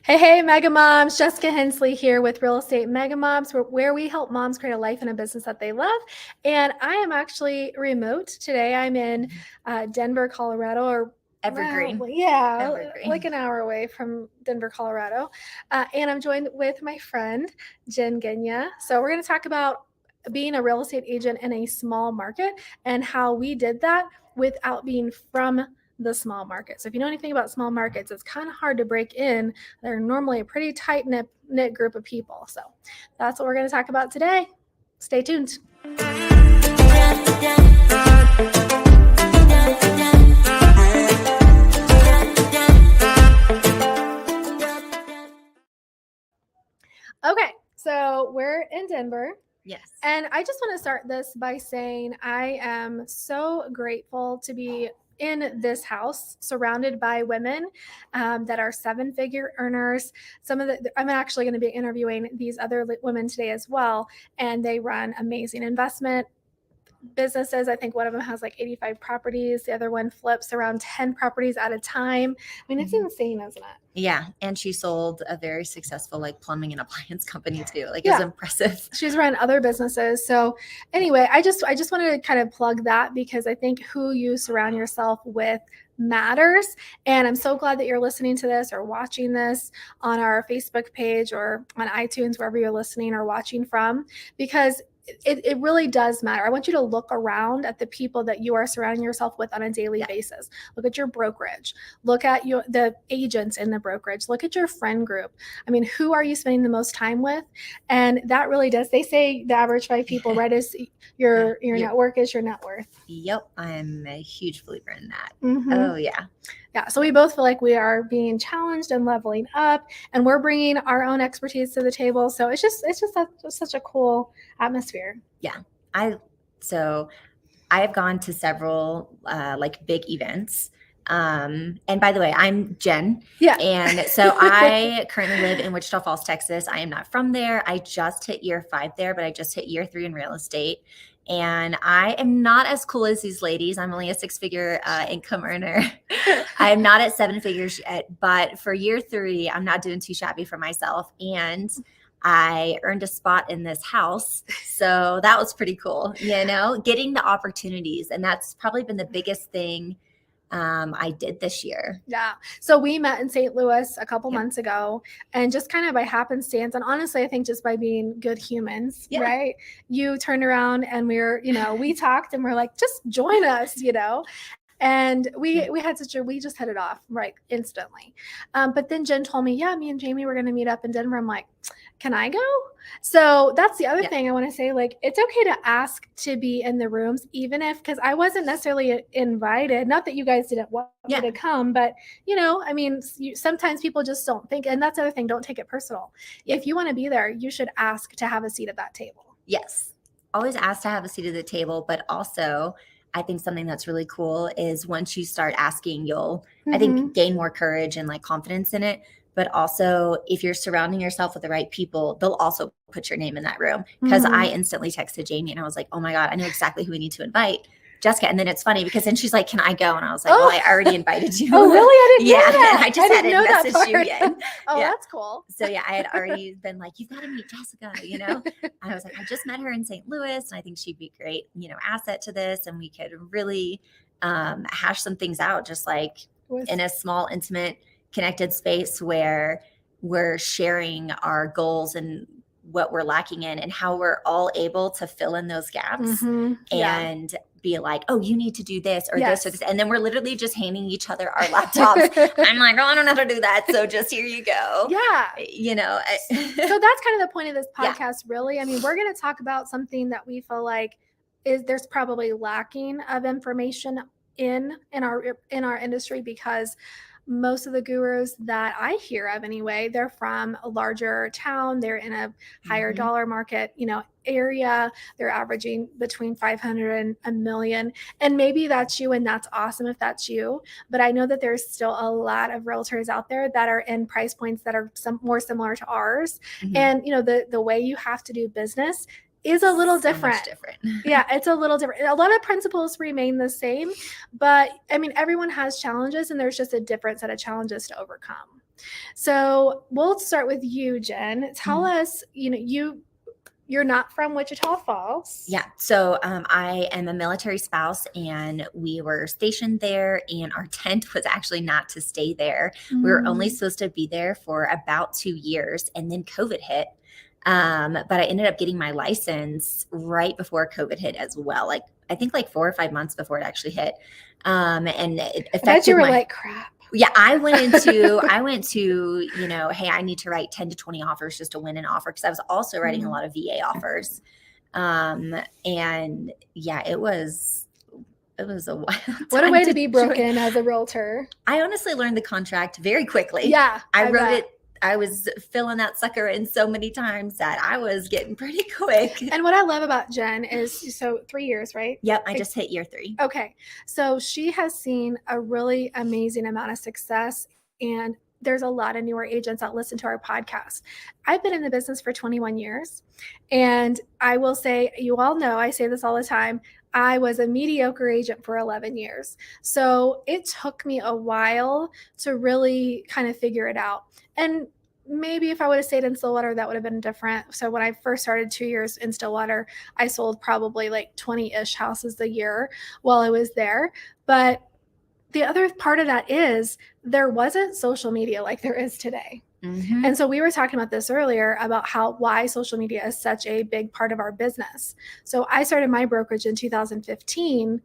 Hey, Mega Moms. Jessica Hensley here with Real Estate Mega Moms, where we help moms create a life and a business that they love. And I am actually remote today. I'm in Denver, Colorado, or Evergreen. like an hour away from Denver, Colorado. And I'm joined with my friend, Jenn Gingha. So we're going to talk about being a real estate agent in a small market and how we did that without being from the small market. So if you know anything about small markets, it's kind of hard to break in. They're normally a pretty tight knit group of people. So that's what we're going to talk about today. Stay tuned. Okay, so we're in Denver. Yes. And I just want to start this by saying I am so grateful to be in this house surrounded by women that are seven-figure earners. I'm actually going to be interviewing these other women today as well, and they run amazing investment businesses. I think one of them has like 85 properties. The other one flips around 10 properties at a time. I mean, it's insane, isn't it? Yeah. And she sold a very successful like plumbing and appliance company too. It's impressive. She's run other businesses. So anyway, I just wanted to kind of plug that because I think who you surround yourself with matters. And I'm so glad that you're listening to this or watching this on our Facebook page or on iTunes, wherever you're listening or watching from, because it really does matter. I want you to look around at the people that you are surrounding yourself with on a daily basis. Look at your brokerage. Look at the agents in the brokerage. Look at your friend group. I mean, who are you spending the most time with? And that really does. They say the average 5 people, right, is your network is your net worth. Yep. I'm a huge believer in that. Mm-hmm. Oh, yeah. Yeah, so we both feel like we are being challenged and leveling up, and we're bringing our own expertise to the table. So it's just such a cool atmosphere. Yeah, I've gone to several big events. And by the way, I'm Jen. Yeah. And so I currently live in Wichita Falls, Texas. I am not from there. I just hit year 5 there, but I just hit year 3 in real estate. And I am not as cool as these ladies. I'm only a 6-figure income earner. I'm not at 7 figures yet, but for year 3, I'm not doing too shabby for myself. And I earned a spot in this house. So that was pretty cool, getting the opportunities. And that's probably been the biggest thing I did this year. Yeah. So we met in St. Louis a couple months ago, and just kind of by happenstance, and honestly, I think just by being good humans, right? You turned around and we talked and we're like, just join us, And we just hit it off right instantly. But then Jen told me, me and Jamie were going to meet up in Denver. I'm like, can I go? So that's the other thing I want to say. Like, it's okay to ask to be in the rooms, even if, because I wasn't necessarily invited. Not that you guys didn't want me to come, but sometimes people just don't think, and that's the other thing. Don't take it personal. If you want to be there, you should ask to have a seat at that table. Yes. Always ask to have a seat at the table, but also I think something that's really cool is once you start asking, you'll, I think, gain more courage and confidence in it. But also, if you're surrounding yourself with the right people, they'll also put your name in that room. Because I instantly texted Jamie and I was like, oh my God, I know exactly who we need to invite. Jessica. And then it's funny because then she's like, can I go? And I was like, well, I already invited you. Oh, really? I didn't know that. I just hadn't messaged you yet. That's cool. So I had already been like, you've got to meet Jessica, I was like, I just met her in St. Louis and I think she'd be great, asset to this. And we could really hash some things out just in a small, intimate, connected space where we're sharing our goals and what we're lacking in and how we're all able to fill in those gaps and be like, oh, you need to do this or this or this. And then we're literally just handing each other our laptops. I'm like, oh, I don't know how to do that. So just here you go. Yeah. So that's kind of the point of this podcast, really. I mean, we're going to talk about something that we feel like there's probably lacking of information in our industry, because most of the gurus that I hear of anyway, they're from a larger town. They're in a higher dollar market, area. They're averaging between 500 and a million. And maybe that's you, and that's awesome if that's you. But I know that there's still a lot of realtors out there that are in price points that are more similar to ours. And, the way you have to do business is a little different. Yeah, it's a little different. A lot of principles remain the same, but I mean, everyone has challenges, and there's just a different set of challenges to overcome. So we'll start with you, Jen. Tell us, you're not from Wichita Falls. Yeah. So I am a military spouse, and we were stationed there, and our tent was actually not to stay there. We were only supposed to be there for about 2 years, and then COVID hit. But I ended up getting my license right before COVID hit as well. Like, I think like 4 or 5 months before it actually hit. And it affected I bet you were like, crap. Yeah, I went to, hey, I need to write 10 to 20 offers just to win an offer, because I was also writing a lot of VA offers. And yeah, it was a wild time. What a way to be broken as a realtor. I honestly learned the contract very quickly. Yeah. I wrote it. I was filling that sucker in so many times that I was getting pretty quick. And what I love about Jen is, so 3 years, right? Yep. I just hit year 3. Okay. So she has seen a really amazing amount of success, and there's a lot of newer agents that listen to our podcast. I've been in the business for 21 years, and I will say, you all know, I say this all the time, I was a mediocre agent for 11 years. So it took me a while to really kind of figure it out. And maybe if I would have stayed in Stillwater, that would have been different. So when I first started 2 years in Stillwater, I sold probably like 20-ish houses a year while I was there. But the other part of that is there wasn't social media like there is today. Mm-hmm. And so we were talking about this earlier about why social media is such a big part of our business. So I started my brokerage in 2015,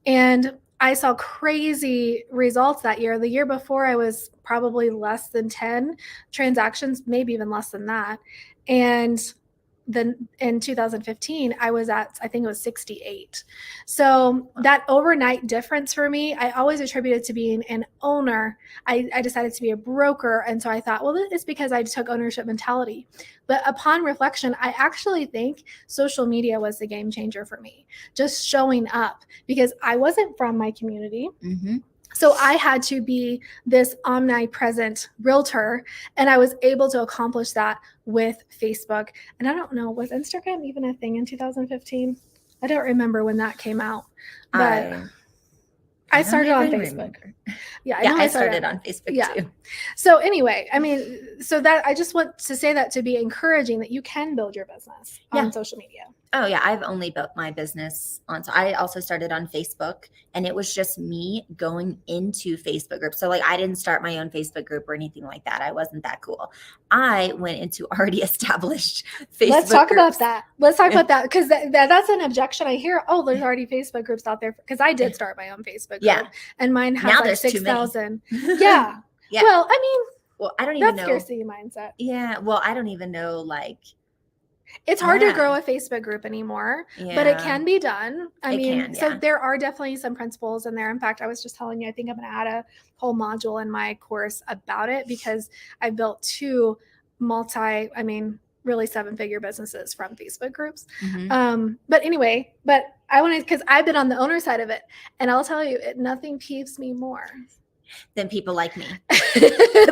and I saw crazy results that year. The year before, I was probably less than 10 transactions, maybe even less than that. And then in 2015, I was at, I think it was 68. So that overnight difference for me, I always attributed to being an owner. I decided to be a broker. And so I thought, well, it's because I took ownership mentality. But upon reflection, I actually think social media was the game changer for me. Just showing up, because I wasn't from my community. Mm-hmm. So I had to be this omnipresent realtor, and I was able to accomplish that with Facebook. And I don't know, was Instagram even a thing in 2015? I don't remember when that came out, but I started on Facebook. Yeah, I started on Facebook too. So anyway, I mean, so that I just want to say that to be encouraging that you can build your business on social media. Oh yeah, I've only built my business on. So I also started on Facebook, and it was just me going into Facebook groups. So like, I didn't start my own Facebook group or anything like that. I wasn't that cool. I went into already established Facebook. Let's talk about that. Let's talk about that, because that's an objection I hear. Oh, there's already Facebook groups out there, because I did start my own Facebook group, and mine has now like 6,000. Yeah. Well, I mean, I don't even know. That's scarcity mindset. Yeah. Well, I don't even know, like. It's hard to grow a Facebook group anymore, but it can be done. I mean, so there are definitely some principles in there. In fact, I was just telling you, I think I'm going to add a whole module in my course about it, because I built 2 really 7-figure businesses from Facebook groups. Mm-hmm. But anyway, I wanted, because I've been on the owner side of it, and I'll tell you, nothing peeves me more than people like me.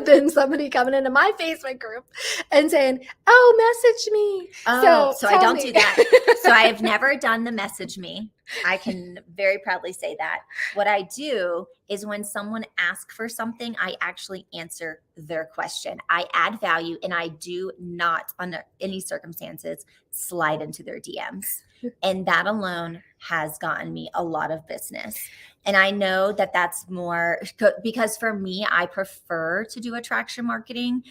Than somebody coming into my Facebook group and saying, oh, message me. So I don't do that. So I have never done the message me. I can very proudly say that. What I do is, when someone asks for something, I actually answer their question. I add value, and I do not, under any circumstances, slide into their DMs. And that alone has gotten me a lot of business. And I know that that's more, because for me, I prefer to do attraction marketing.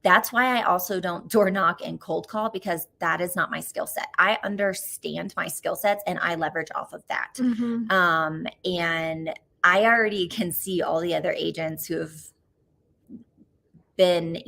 That's why I also don't door knock and cold call, because that is not my skill set. I understand my skill sets, and I leverage off of that. Mm-hmm. And I already can see all the other agents who have been,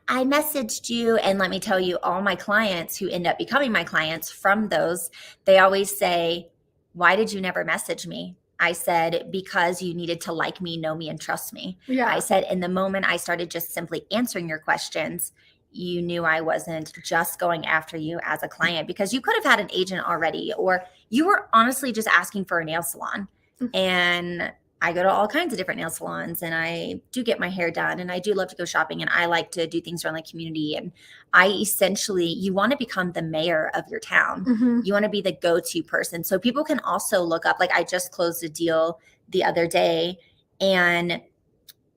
I messaged you, and let me tell you, all my clients who end up becoming my clients from those, they always say, why did you never message me? I said, because you needed to like me, know me, and trust me. Yeah. I said, in the moment I started just simply answering your questions, you knew I wasn't just going after you as a client, because you could have had an agent already, or you were honestly just asking for a nail salon. Mm-hmm. And I go to all kinds of different nail salons, and I do get my hair done, and I do love to go shopping, and I like to do things around the community. And you want to become the mayor of your town. Mm-hmm. You want to be the go-to person. So people can also look up, like, I just closed a deal the other day, and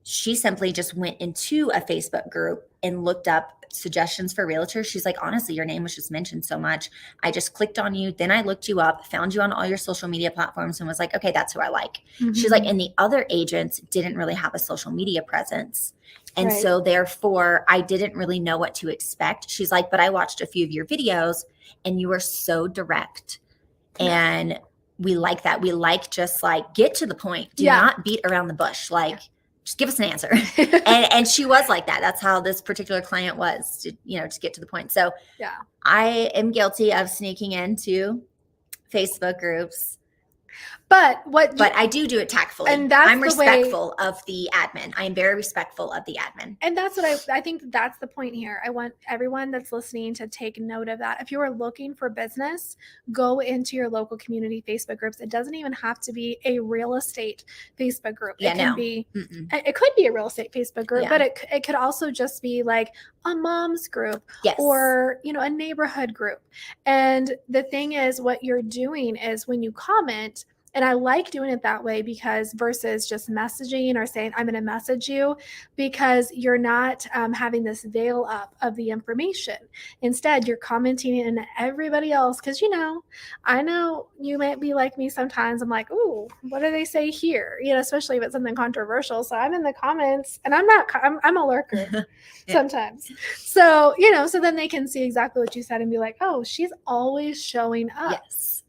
she simply just went into a Facebook group and looked up suggestions for realtors. She's like, honestly, your name was just mentioned so much. I just clicked on you. Then I looked you up, found you on all your social media platforms, and was like, okay, that's who I like. She's like, and the other agents didn't really have a social media presence. And so therefore, I didn't really know what to expect. She's like, but I watched a few of your videos and you were so direct. And we like that. We like just like get to the point. Do not beat around the bush. Like, just give us an answer. and she was like that. That's how this particular client was, to, you know, just get to the point. So I am guilty of sneaking into Facebook groups. But I do it tactfully. And I'm respectful of the admin. I am very respectful of the admin. And that's what I think that's the point here. I want everyone that's listening to take note of that. If you are looking for business, go into your local community Facebook groups. It doesn't even have to be a real estate Facebook group. It can be, it could be a real estate Facebook group, but it could also just be like a mom's group or, you know, a neighborhood group. And the thing is, what you're doing is when you comment, and I like doing it that way because versus just messaging or saying, I'm going to message you, because you're not having this veil up of the information. Instead, you're commenting in everybody else. Because, you know, I know you might be like me sometimes. I'm like, ooh, what do they say here? You know, especially if it's something controversial. So I'm in the comments and I'm a lurker sometimes. So, you know, so then they can see exactly what you said and be like, oh, she's always showing up. Yes.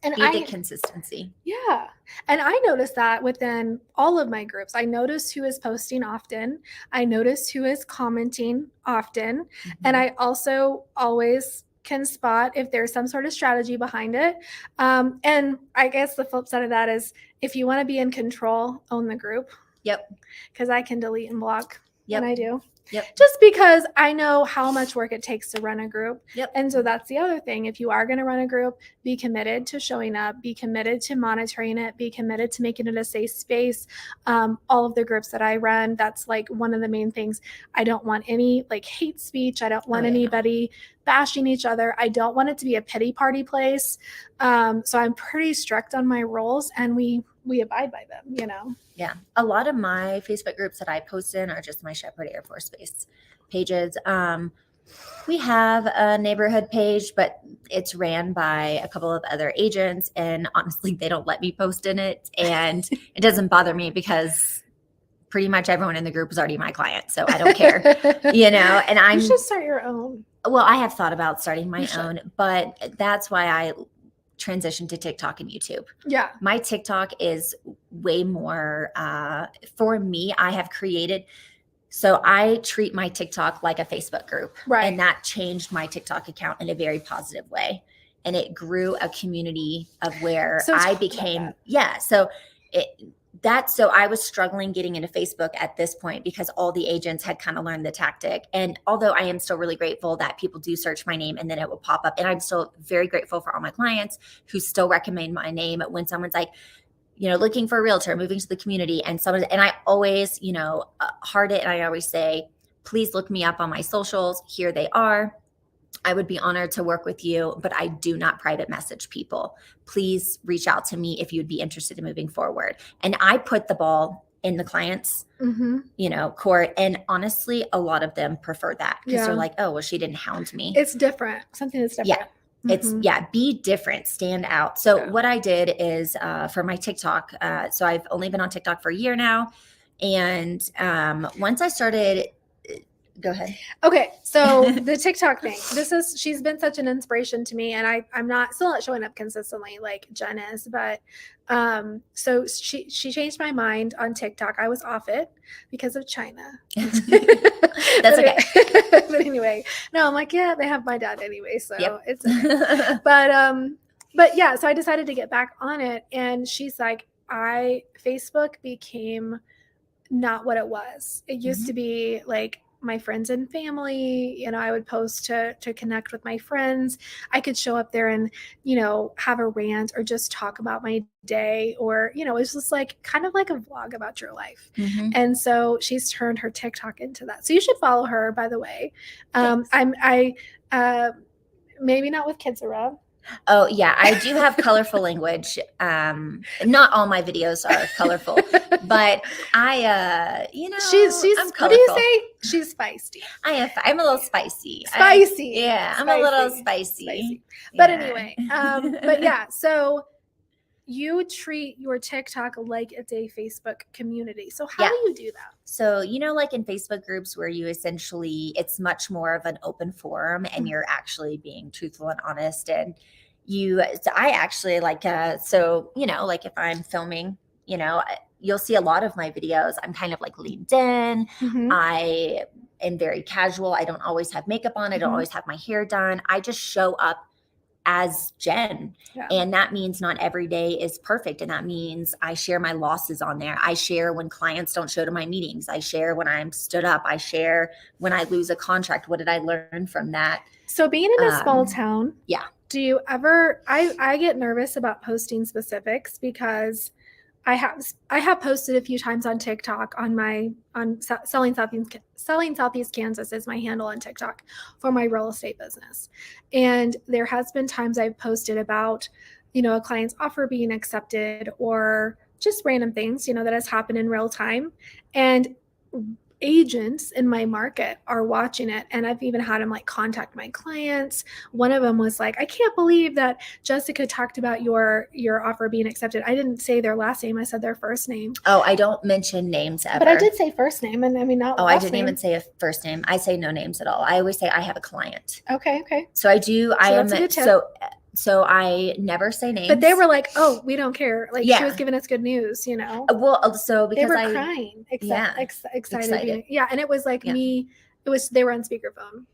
And the consistency. Yeah. And I notice that within all of my groups. I notice who is posting often. I notice who is commenting often. And I also always can spot if there's some sort of strategy behind it. And I guess the flip side of that is if you want to be in control, own the group. Yep. Because I can delete and block. Yep. And I do. Yep. Just because I know how much work it takes to run a group. Yep. And so that's the other thing. If you are going to run a group, be committed to showing up, be committed to monitoring it, be committed to making it a safe space. All of the groups that I run, that's like one of the main things. I don't want any like hate speech. I don't want anybody bashing each other. I don't want it to be a pity party place. So I'm pretty strict on my rules, and we abide by them, you know? Yeah. A lot of my Facebook groups that I post in are just my Shepherd Air Force Base pages. We have a neighborhood page, but it's ran by a couple of other agents, and honestly, they don't let me post in it. And it doesn't bother me because pretty much everyone in the group is already my client. So I don't care, you know, and you should start your own. Well, I have thought about starting my own, but that's why I transition to TikTok and YouTube. Yeah. My TikTok is way more, for me, I have created, so I treat my TikTok like a Facebook group. Right. And that changed my TikTok account in a very positive way. And it grew a community of where I became, so I was struggling getting into Facebook at this point because all the agents had kind of learned the tactic. And although I am still really grateful that people do search my name and then it will pop up, and I'm still very grateful for all my clients who still recommend my name when someone's like, you know, looking for a realtor, moving to the community, and I always, you know, heart it. And I always say, please look me up on my socials. Here they are. I would be honored to work with you, but I do not private message people. Please reach out to me if you'd be interested in moving forward. And I put the ball in the client's, you know, court. And honestly, a lot of them prefer that because they're like, oh, well, she didn't hound me. It's different. Something that's different. Yeah. It's be different, stand out. So what I did is for my TikTok, so I've only been on TikTok for a year now. And once I started, go ahead. Okay. So the TikTok thing, she's been such an inspiration to me, and I'm still not showing up consistently like Jenn is, but so she changed my mind on TikTok. I was off it because of China. That's okay. But anyway, no, I'm like, yeah, they have my dad anyway. So it's okay. But yeah, so I decided to get back on it, and she's like, Facebook became not what it was. It used to be like my friends and family, you know, I would post to connect with my friends. I could show up there and, you know, have a rant or just talk about my day, or, you know, it's just like kind of like a vlog about your life. And so she's turned her TikTok into that. So you should follow her, by the way. I maybe not with kids around. Oh yeah, I do have colorful language. Not all my videos are colorful, but she's I'm what do you colorful. say? She's feisty. I'm a little spicy. Spicy. I'm a little spicy. But Yeah. anyway, but yeah, so you treat your TikTok like it's a Facebook community. So how do you do that? So, like in Facebook groups where you essentially, it's much more of an open forum and you're actually being truthful and honest. And I actually like, like if I'm filming, you'll see a lot of my videos. I'm kind of like leaned in. I am very casual. I don't always have makeup on. I don't always have my hair done. I just show up as Jenn. Yeah. And that means not every day is perfect. And that means I share my losses on there. I share when clients don't show to my meetings. I share when I'm stood up. I share when I lose a contract. What did I learn from that? So being in a small town, yeah. Do you ever, I get nervous about posting specifics because I have posted a few times on TikTok on selling Southeast Kansas is my handle on TikTok for my real estate business. And there has been times I've posted about, a client's offer being accepted or just random things, that has happened in real time. And agents in my market are watching it, and I've even had them like contact my clients. One of them was like, I can't believe that Jessica talked about your offer being accepted. I didn't say their last name, I said their first name. Oh, I don't mention names ever, but I did say first name, and I mean not last I didn't name. even say a first name. I say no names at all. I always say I have a client. Okay So I do. So I never say names. But they were like, oh, we don't care. Like, she was giving us good news, Well, so because they were crying, excited. Yeah. And it was like they were on speakerphone,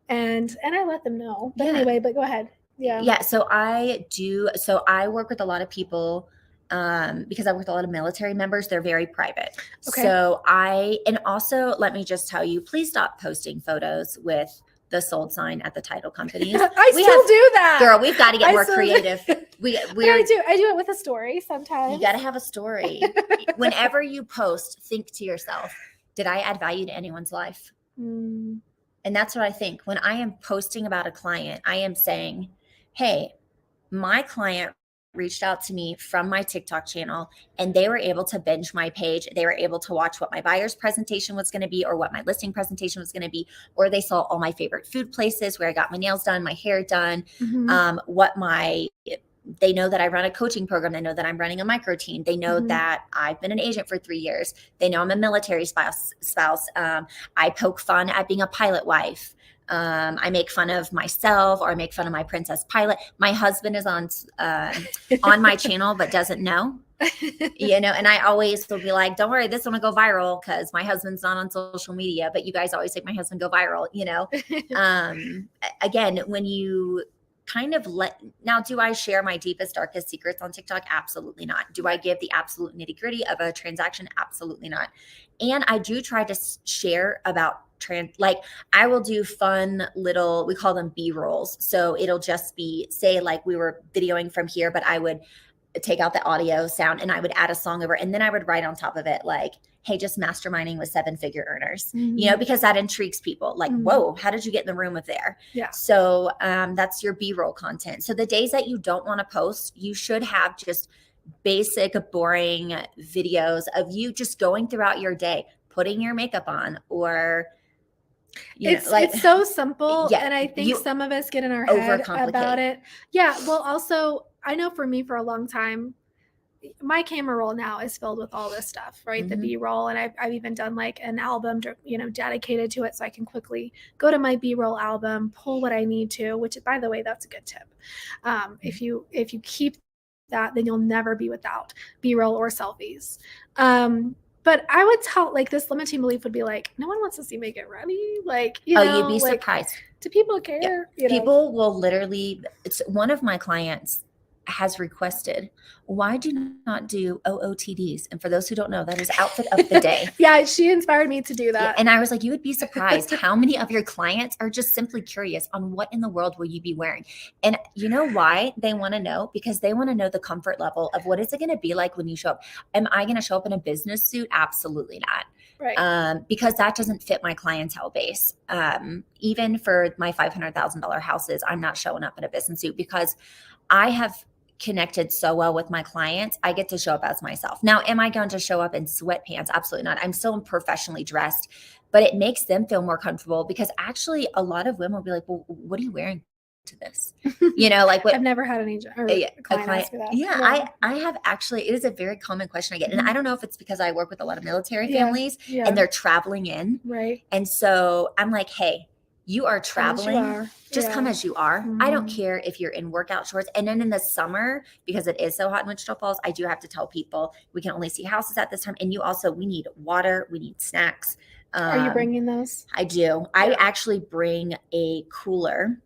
and I let them know. But anyway, but go ahead. Yeah. Yeah. So I do. So I work with a lot of people because I work with a lot of military members. They're very private. Okay. So and also let me just tell you, please stop posting photos with the sold sign at the title companies. I still do that. Girl, we've got to get more creative. I do it with a story sometimes. You got to have a story. Whenever you post, think to yourself, did I add value to anyone's life? And that's what I think. When I am posting about a client, I am saying, hey, my client reached out to me from my TikTok channel and they were able to binge my page. They were able to watch what my buyer's presentation was going to be or what my listing presentation was going to be, or they saw all my favorite food places where I got my nails done, my hair done, they know that I run a coaching program. They know that I'm running a micro team. They know that I've been an agent for 3 years. They know I'm a military spouse. I poke fun at being a pilot wife. I make fun of myself or I make fun of my princess pilot. My husband is on my channel, but doesn't know, and I always will be like, don't worry, this one will go viral because my husband's not on social media, but you guys always make my husband go viral, Again, when you kind of now, do I share my deepest, darkest secrets on TikTok? Absolutely not. Do I give the absolute nitty gritty of a transaction? Absolutely not. And I do try to share about I will do fun little, we call them B-rolls. So it'll just be, say like we were videoing from here, but I would take out the audio sound and I would add a song over, and then I would write on top of it like, hey, just masterminding with 7-figure earners, because that intrigues people. Like, whoa, how did you get in the room with there? Yeah. So that's your B-roll content. So the days that you don't want to post, you should have just basic, boring videos of you just going throughout your day, putting your makeup on, or it's so simple. Yeah, and I think some of us get in our head about it. Yeah. Well, also, I know for me, for a long time, my camera roll now is filled with all this stuff, right? The B-roll. And I've even done like an album, dedicated to it. So I can quickly go to my B-roll album, pull what I need to, which, by the way, that's a good tip. If you keep that, then you'll never be without B-roll or selfies. But I would tell, like, this limiting belief would be like, no one wants to see me get ready. Like, you'd be surprised. Do people care? Yeah. People will literally, it's one of my clients has requested, why do you not do OOTDs? And for those who don't know, that is outfit of the day. Yeah, she inspired me to do that. Yeah, and I was like, you would be surprised how many of your clients are just simply curious on what in the world will you be wearing. And you know why they want to know? Because they want to know the comfort level of what is it going to be like when you show up. Am I going to show up in a business suit? Absolutely not. Right. Because that doesn't fit my clientele base. Even for my $500,000 houses, I'm not showing up in a business suit because I have connected so well with my clients. I get to show up as myself. Now, am I going to show up in sweatpants? Absolutely not. I'm still professionally dressed, but it makes them feel more comfortable because actually a lot of women will be like, well, what are you wearing to this? Like what I've never had a client ask me that. Yeah, No. I have actually, it is a very common question I get. And I don't know if it's because I work with a lot of military families Yeah. and they're traveling in. Right. And so I'm like, hey, you are Come as you traveling. are. Just come as you are. I don't Mhm. care if you're in workout shorts. And then in the summer, because it is so hot in Wichita Falls, I do have to tell people we can only see houses at this time. And we need water, we need snacks. Are you bringing those? I do. I actually bring a cooler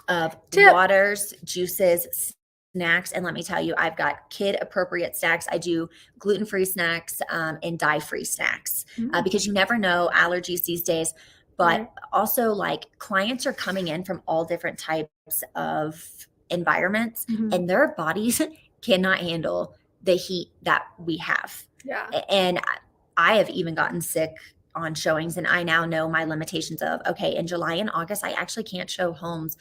of Tip. waters, juices, snacks. And let me tell you, I've got kid appropriate snacks. I do gluten-free snacks and dye-free snacks because you never know allergies these days. But Right. also, like, clients are coming in from all different types of environments and their bodies cannot handle the heat that we have. Yeah. And I have even gotten sick on showings, and I now know my limitations of, okay, in July and August, I actually can't show homes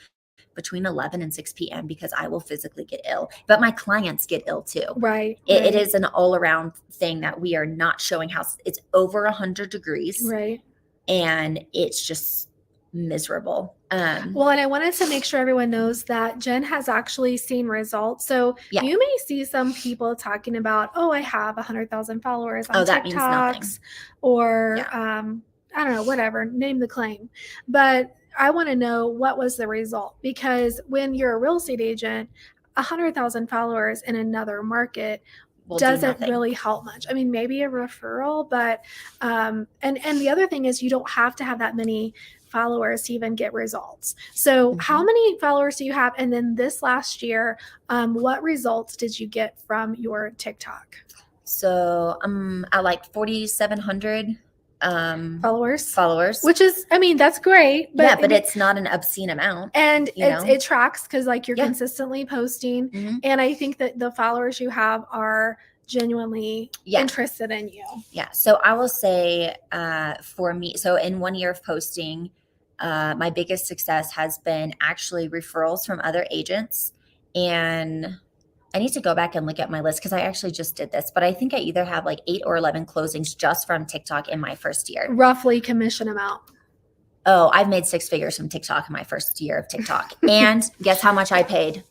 between 11 and 6 p.m. because I will physically get ill, but my clients get ill too. Right. It is an all around thing that we are not showing houses. It's over 100 degrees. Right. And it's just miserable. Well, and I wanted to make sure everyone knows that Jenn has actually seen results. So you may see some people talking about, oh, I have 100,000 followers on that means nothing. TikToks, or I don't know, whatever, name the claim. But I want to know, what was the result? Because when you're a real estate agent, 100,000 followers in another market doesn't really help much. I mean, maybe a referral, but and the other thing is, you don't have to have that many followers to even get results. So how many followers do you have? And then this last year, what results did you get from your TikTok? So I'm at like 4,700 followers, which is, I mean, that's great, but but it's not an obscene amount, and it tracks because like you're consistently posting, and I think that the followers you have are genuinely interested in you. So I will say for me, so in 1 year of posting, my biggest success has been actually referrals from other agents. And I need to go back and look at my list because I actually just did this, but I think I either have like 8 or 11 closings just from TikTok in my first year. Roughly commission amount. Oh, I've made 6 figures from TikTok in my first year of TikTok. And guess how much I paid?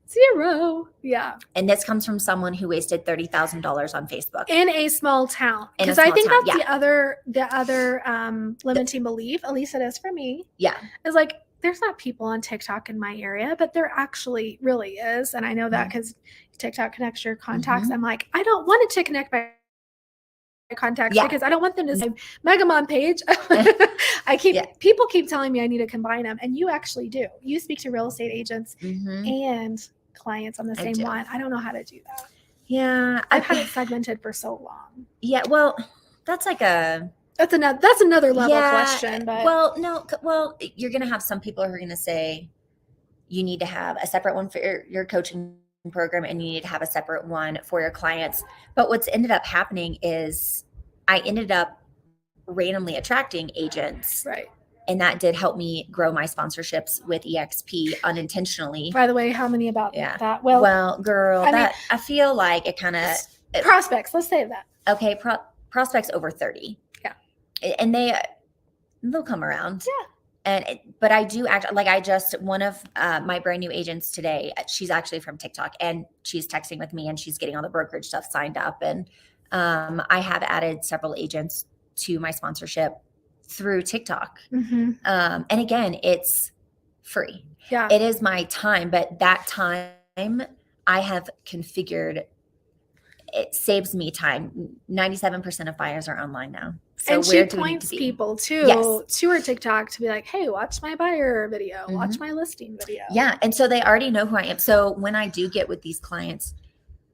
0. Yeah. And this comes from someone who wasted $30,000 on Facebook in a small town. Because I think that's the other limiting belief, at least it is for me. Yeah. Is like, there's not people on TikTok in my area, but there actually really is. And I know that because TikTok connects your contacts. I'm like, I don't want it to connect my contacts because I don't want them to say Megamon page. People keep telling me I need to combine them, and you actually do. You speak to real estate agents and clients on the same one. I don't know how to do that. Yeah, I've had it segmented for so long. Yeah, well, that's like that's another level question. But you're gonna have some people who are gonna say you need to have a separate one for your coaching program and you need to have a separate one for your clients. But what's ended up happening is I ended up randomly attracting agents. Right. And that did help me grow my sponsorships with EXP unintentionally. By the way, how many about that? Well, girl, I feel like it kind of prospects. Let's say that. Okay, prospects over 30. Yeah, and they'll come around. Yeah. But I do act like one of my brand new agents today, she's actually from TikTok and she's texting with me and she's getting all the brokerage stuff signed up. And I have added several agents to my sponsorship through TikTok. And again, it's free. Yeah. It is my time, but that time I have configured, it saves me time. 97% of buyers are online now. So and she points people to her TikTok to be like, hey, watch my buyer video, watch my listing video. Yeah. And so they already know who I am. So when I do get with these clients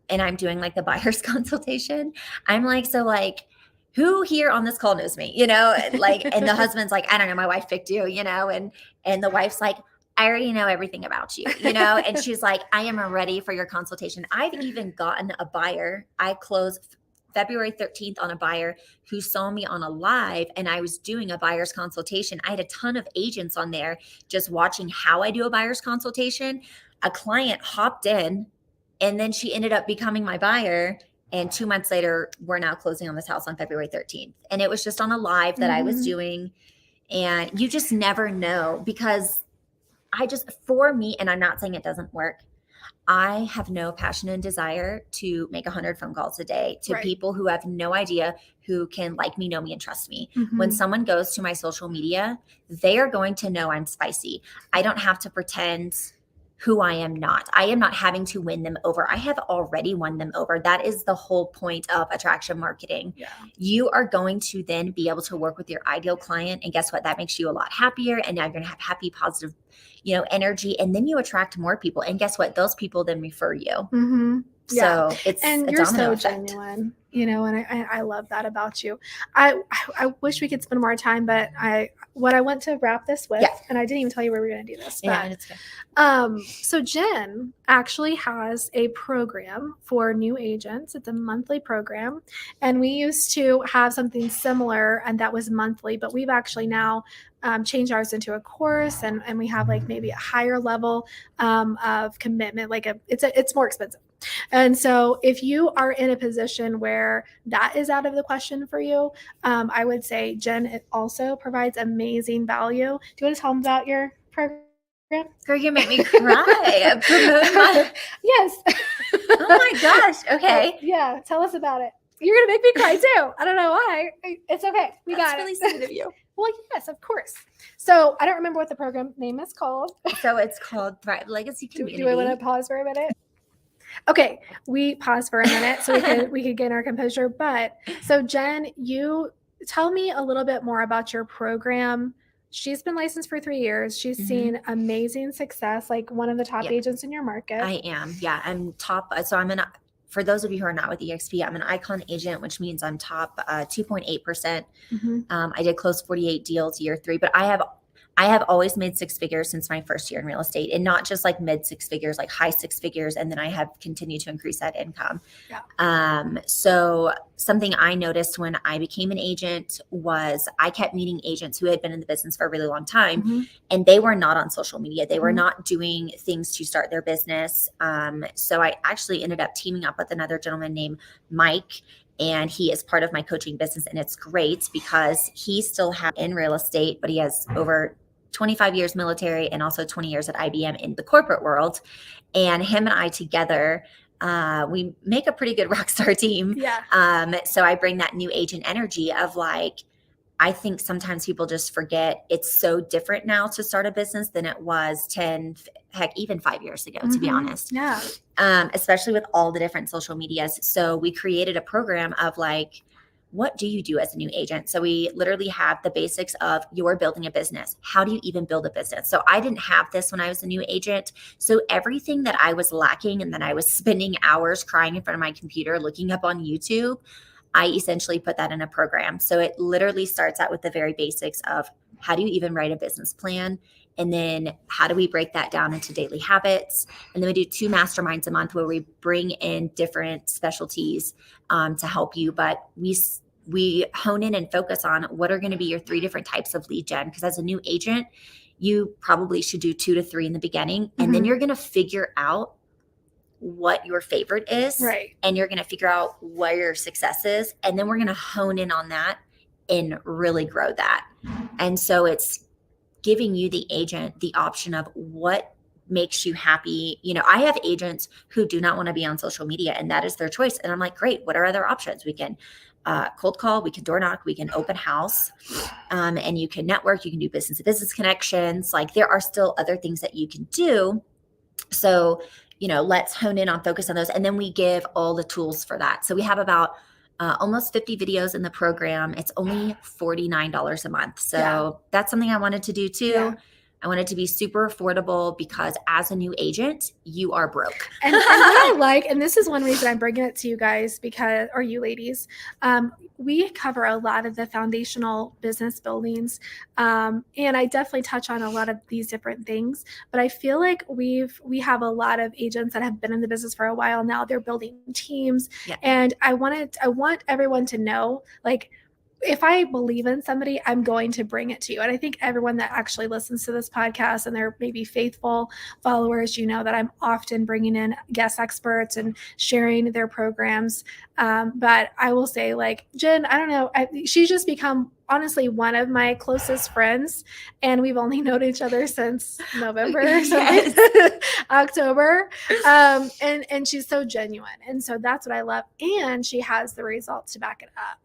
and I'm doing like the buyer's consultation, I'm like, who here on this call knows me, and the husband's like, I don't know, my wife picked you, and the wife's like, I already know everything about you, and she's like, I am ready for your consultation. I've even gotten a buyer. I closed February 13th on a buyer who saw me on a live, and I was doing a buyer's consultation. I had a ton of agents on there just watching how I do a buyer's consultation. A client hopped in, and then she ended up becoming my buyer. And 2 months later, we're now closing on this house on February 13th. And it was just on a live that I was doing. And you just never know, because for me, and I'm not saying it doesn't work, I have no passion and desire to make 100 phone calls a day to people who have no idea, who can like me, know me, and trust me. When someone goes to my social media, they are going to know I'm spicy. I don't have to pretend who I am not. I am not having to win them over. I have already won them over. That is the whole point of attraction marketing. Yeah. You are going to then be able to work with your ideal client. And guess what? That makes you a lot happier. And now you're going to have happy, positive, energy. And then you attract more people. And guess what? Those people then refer you. So it's and you're so genuine, and I love that about you. I wish we could spend more time, but what I want to wrap this with, and I didn't even tell you where we're going to do this. But, it's good. So Jenn actually has a program for new agents. It's a monthly program, and we used to have something similar, and that was monthly, but we've actually now change ours into a course, and we have like maybe a higher level of commitment. It's more expensive. And so if you are in a position where that is out of the question for you, I would say Jenn also provides amazing value. Do you want to tell them about your program? Girl, you make me cry. Yes. Oh my gosh. Okay. Yeah. Tell us about it. You're going to make me cry too. I don't know why. It's okay. We got it. That's really sweet of you. Well, yes, of course. So I don't remember what the program name is called. So it's called Thrive Legacy Community. Do I want to pause for a minute? Okay, we pause for a minute so we could gain our composure. But so Jenn, you tell me a little bit more about your program. She's been licensed for 3 years. She's seen amazing success, like one of the top agents in your market. I am. Yeah, I'm top. So for those of you who are not with EXP, I'm an icon agent, which means I'm top 2.8%. I did close 48 deals year 3, but I have always made 6 figures since my first year in real estate, and not just like mid 6 figures, like high 6 figures. And then I have continued to increase that income. Yeah. So something I noticed when I became an agent was I kept meeting agents who had been in the business for a really long time, and they were not on social media. They were not doing things to start their business. So I actually ended up teaming up with another gentleman named Mike, and he is part of my coaching business. And it's great because he still has in real estate, but he has over 25 years military and also 20 years at IBM in the corporate world. And him and I together, we make a pretty good rock star team. Yeah. So I bring that new agent energy of like, I think sometimes people just forget it's so different now to start a business than it was 10, heck, even 5 years ago, to be honest. Yeah. Especially with all the different social medias. So we created a program of like, what do you do as a new agent? So we literally have the basics of you're building a business. How do you even build a business? So I didn't have this when I was a new agent. So everything that I was lacking and that I was spending hours crying in front of my computer, looking up on YouTube, I essentially put that in a program. So it literally starts out with the very basics of how do you even write a business plan? And then how do we break that down into daily habits? And then we do 2 masterminds a month where we bring in different specialties to help you. But we hone in and focus on what are going to be your 3 different types of lead gen. Because as a new agent, you probably should do 2 to 3 in the beginning. And then you're going to figure out what your favorite is. Right. And you're going to figure out what your success is. And then we're going to hone in on that and really grow that. And so it's giving you, the agent, the option of what makes you happy. I have agents who do not want to be on social media, and that is their choice. And I'm like, great, what are other options? We can cold call, we can door knock, we can open house, and you can network, you can do business to business connections. Like there are still other things that you can do. So, let's hone in on focus on those. And then we give all the tools for that. So we have about almost 50 videos in the program. It's only $49 a month. So that's something I wanted to do too. I want it to be super affordable because as a new agent, you are broke. And what I like, and this is one reason I'm bringing it to you guys because, or you ladies, we cover a lot of the foundational business buildings. And I definitely touch on a lot of these different things, but I feel like we have a lot of agents that have been in the business for a while now. They're building teams. Yeah. And I want everyone to know, like, if I believe in somebody, I'm going to bring it to you. And I think everyone that actually listens to this podcast and they're maybe faithful followers, you know that I'm often bringing in guest experts and sharing their programs. But I will say, like, Jenn, I don't know, she's just become honestly one of my closest friends, and we've only known each other since November or something. October. And she's so genuine. And so that's what I love. And she has the results to back it up.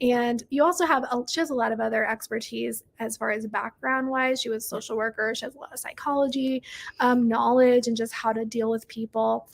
And you also she has a lot of other expertise as far as background wise. She was a social worker. She has a lot of psychology knowledge and just how to deal with people.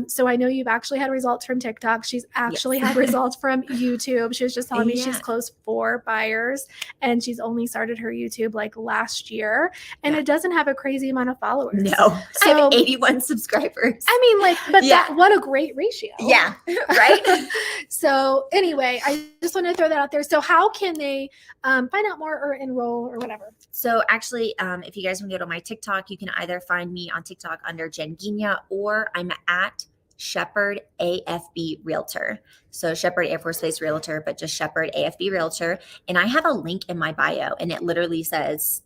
So I know you've actually had results from TikTok. She's actually had results from YouTube. She was just telling me she's closed 4 buyers and she's only started her YouTube like last year, and it doesn't have a crazy amount of followers. No, so, I have 81 subscribers. I mean, like, but what a great ratio. Yeah, right? So anyway, I just want to throw that out there. So how can they find out more or enroll or whatever? So actually, if you guys want to go to my TikTok, you can either find me on TikTok under Jenn Gingha, or I'm at Shepherd AFB Realtor. So Shepherd Air Force Base Realtor, but just Shepherd AFB Realtor. And I have a link in my bio, and it literally says,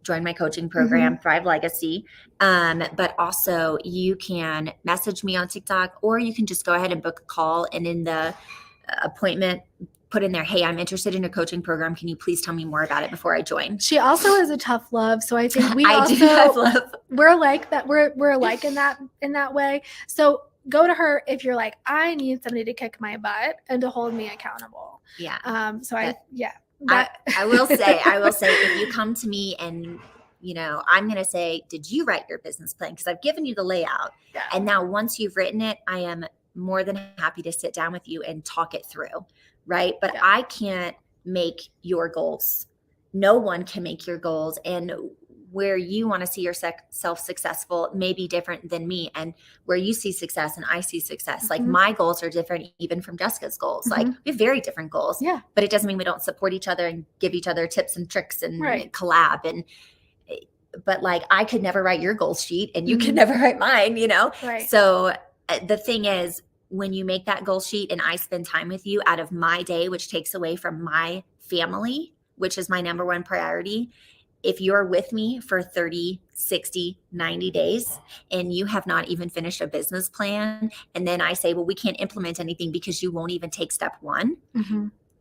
join my coaching program, Thrive Legacy. But also you can message me on TikTok, or you can just go ahead and book a call, and in the appointment, put in there, hey, I'm interested in a coaching program. Can you please tell me more about it before I join? She also is a tough love. So I think we do have love. We're like that. We're alike in that way. So go to her if you're like, I need somebody to kick my butt and to hold me accountable. Yeah. I will say, if you come to me and, you know, I'm going to say, did you write your business plan? Because I've given you the layout. Yeah. And now once you've written it, I am more than happy to sit down with you and talk it through. Right. But I can't make your goals. No one can make your goals. And where you want to see yourself successful may be different than me. And where you see success and I see success, like my goals are different even from Jessica's goals. Like we have very different goals, but it doesn't mean we don't support each other and give each other tips and tricks and collab. But like, I could never write your goal sheet and you can never write mine, you know? Right. So the thing is, when you make that goal sheet and I spend time with you out of my day, which takes away from my family, which is my number one priority. If you're with me for 30, 60, 90 days and you have not even finished a business plan, and then I say, well, we can't implement anything because you won't even take step 1.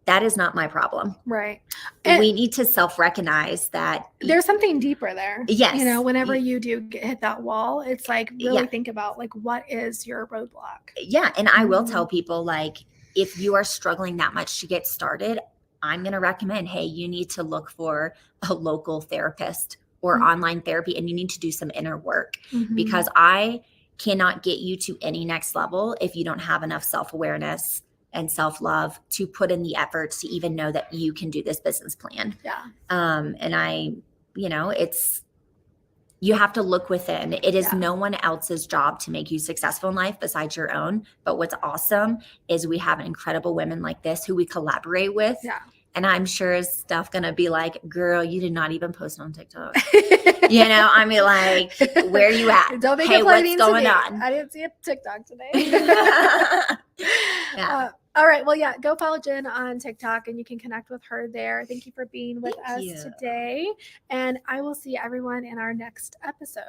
That is not my problem. Right. And we need to self-recognize that there's something deeper there. Yes. You know, whenever you do hit that wall, it's like really think about like, what is your roadblock? Yeah. And I will tell people, like, if you are struggling that much to get started, I'm going to recommend, hey, you need to look for a local therapist or online therapy, and you need to do some inner work because I cannot get you to any next level if you don't have enough self-awareness and self-love to put in the efforts to even know that you can do this business plan. Yeah. And you have to look within. It is no one else's job to make you successful in life besides your own. But what's awesome is we have incredible women like this who we collaborate with. Yeah. And I'm sure stuff going to be like, girl, you did not even post on TikTok. You know, I mean, like, where are you at? Don't be hey, what's going to on? I didn't see a TikTok today. All right. Well, go follow Jenn on TikTok and you can connect with her there. Thank you for being with us today. And I will see everyone in our next episode.